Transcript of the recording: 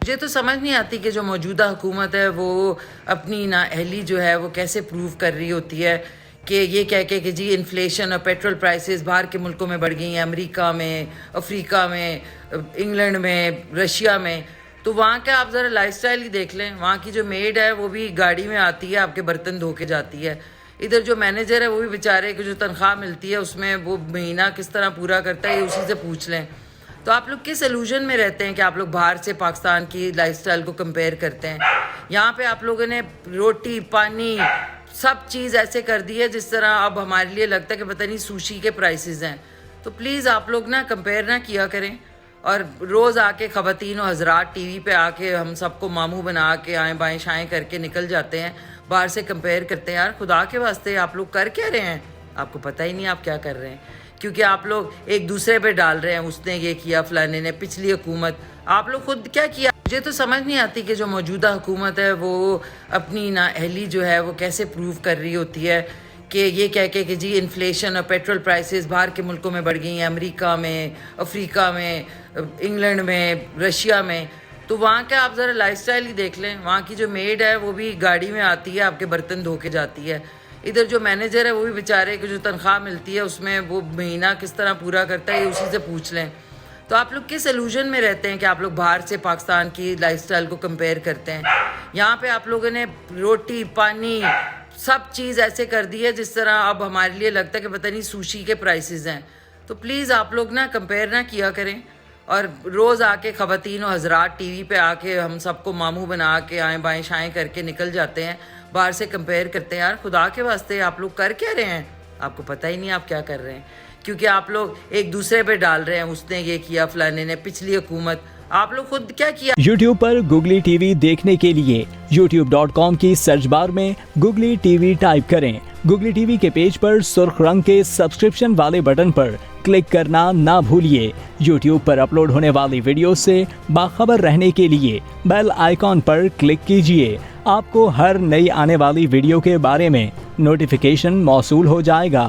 मुझे तो समझ नहीं आती कि जो मौजूदा हुकूमत है वो अपनी नाअहली जो है वो कैसे प्रूव कर रही होती है कि ये कह के कि जी इन्फ्लेशन और पेट्रोल प्राइसेस बाहर के मुल्कों में बढ़ गई हैं, अमेरिका में, अफ्रीका में, इंग्लैंड में, रशिया में। तो वहाँ का आप ज़रा लाइफस्टाइल ही देख लें। वहाँ की जो मेड है वो भी गाड़ी में आती है, आपके बर्तन धो के जाती है। इधर जो मैनेजर है वो भी बेचारे को जो तनख्वाह मिलती है उसमें वो महीना किस तरह पूरा करता है, ये उसी से पूछ लें। तो आप लोग किस इल्यूजन में रहते हैं कि आप लोग बाहर से पाकिस्तान की लाइफस्टाइल को कंपेयर करते हैं। यहाँ पे आप लोगों ने रोटी पानी सब चीज़ ऐसे कर दी है जिस तरह अब हमारे लिए लगता है कि पता नहीं सुशी के प्राइसेस हैं। तो प्लीज़ आप लोग ना कंपेयर ना किया करें। और रोज़ आके ख़वातीन और हजरात टीवी पे आके हम सबको मामू बना के आएँ बाएँ शाएँ करके निकल जाते हैं, बाहर से कंपेयर करते हैं। यार खुदा के वास्ते आप लोग कर क्या रहे हैं? आपको पता ही नहीं आप क्या कर रहे हैं, क्योंकि आप लोग एक दूसरे पे डाल रहे हैं, उसने ये किया, फलाने ने, पिछली हुकूमत। आप लोग खुद क्या किया? मुझे तो समझ नहीं आती कि जो मौजूदा हुकूमत है वो अपनी नाअहली जो है वो कैसे प्रूव कर रही होती है कि ये कह के कि जी इन्फ्लेशन और पेट्रोल प्राइसेस बाहर के मुल्कों में बढ़ गई हैं, अमेरिका में, अफ्रीका में, इंग्लैंड में, रशिया में। तो वहाँ का आप ज़रा लाइफस्टाइल ही देख लें। वहाँ की जो मेड है वो भी गाड़ी में आती है, आपके बर्तन धो के जाती है। इधर जो मैनेजर है वो भी बेचारे को जो तनख्वाह मिलती है उसमें वो महीना किस तरह पूरा करता है, ये उसी से पूछ लें। तो आप लोग किस इल्यूजन में रहते हैं कि आप लोग बाहर से पाकिस्तान की लाइफस्टाइल को कंपेयर करते हैं। यहाँ पे आप लोगों ने रोटी पानी सब चीज़ ऐसे कर दी है जिस तरह अब हमारे लिए लगता है कि पता नहीं सुशी के प्राइसेस हैं। तो प्लीज़ आप लोग ना कंपेयर ना किया करें। और रोज़ आके ख़वातीन और हजरात टीवी पे आके हम सबको मामू बना के आएँ बाएँ शाएँ करके निकल जाते हैं, बाहर से कंपेयर करते हैं। यार खुदा के वास्ते आप लोग कर क्या रहे हैं? आपको पता ही नहीं आप क्या कर रहे हैं, क्योंकि आप लोग एक दूसरे पे डाल रहे हैं, उसने ये किया, फलाने ने, पिछली हुकूमत। आप लोग खुद क्या किया? YouTube पर गूगली टीवी देखने के लिए youtube.com की सर्च बार में गूगली टीवी टाइप करें। गूगली टीवी के पेज पर सुर्ख रंग के सब्सक्रिप्शन वाले बटन पर क्लिक करना ना भूलिए। YouTube पर अपलोड होने वाली वीडियो से बाखबर रहने के लिए बेल आइकॉन पर क्लिक कीजिए। आपको हर नई आने वाली वीडियो के बारे में नोटिफिकेशन मौसूल हो जाएगा।